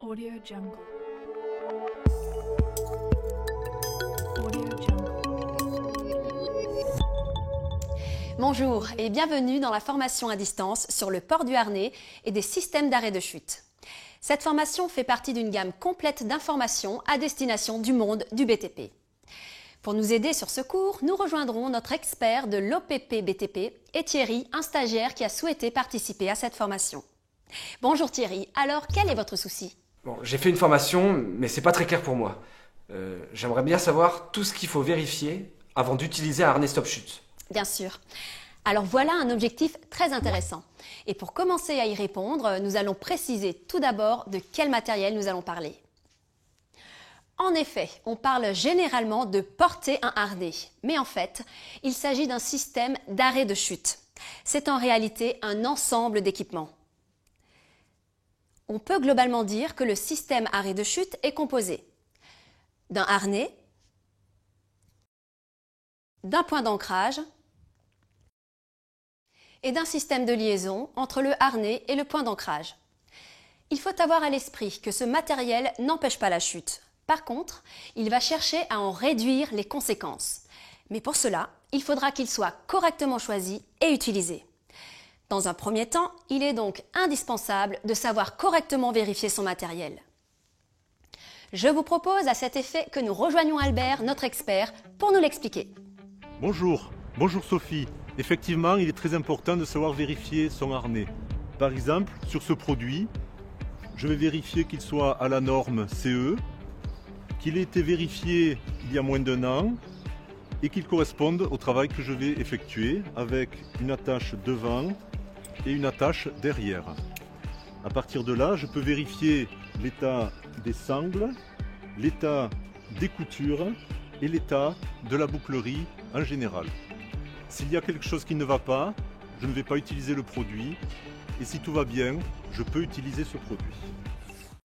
Audio Jungle. Audio Jungle. Bonjour et bienvenue dans la formation à distance sur le port du harnais et des systèmes d'arrêt de chute. Cette formation fait partie d'une gamme complète d'informations à destination du monde du BTP. Pour nous aider sur ce cours, nous rejoindrons notre expert de l'OPP BTP et Thierry, un stagiaire qui a souhaité participer à cette formation. Bonjour Thierry, alors quel est votre souci ? Bon, j'ai fait une formation, mais c'est pas très clair pour moi. J'aimerais bien savoir tout ce qu'il faut vérifier avant d'utiliser un harnais stop-chute. Bien sûr. Alors voilà un objectif très intéressant. Et pour commencer à y répondre, nous allons préciser tout d'abord de quel matériel nous allons parler. En effet, on parle généralement de porter un harnais, mais en fait, il s'agit d'un système d'arrêt de chute. C'est en réalité un ensemble d'équipements. On peut globalement dire que le système arrêt de chute est composé d'un harnais, d'un point d'ancrage et d'un système de liaison entre le harnais et le point d'ancrage. Il faut avoir à l'esprit que ce matériel n'empêche pas la chute. Par contre, il va chercher à en réduire les conséquences. Mais pour cela, il faudra qu'il soit correctement choisi et utilisé. Dans un premier temps, il est donc indispensable de savoir correctement vérifier son matériel. Je vous propose à cet effet que nous rejoignions Albert, notre expert, pour nous l'expliquer. Bonjour Sophie. Effectivement, il est très important de savoir vérifier son harnais. Par exemple, sur ce produit, je vais vérifier qu'il soit à la norme CE, qu'il ait été vérifié il y a moins d'1 an et qu'il corresponde au travail que je vais effectuer avec une attache devant et une attache derrière. À partir de là, je peux vérifier l'état des sangles, l'état des coutures et l'état de la bouclerie en général. S'il y a quelque chose qui ne va pas, je ne vais pas utiliser le produit et si tout va bien, je peux utiliser ce produit.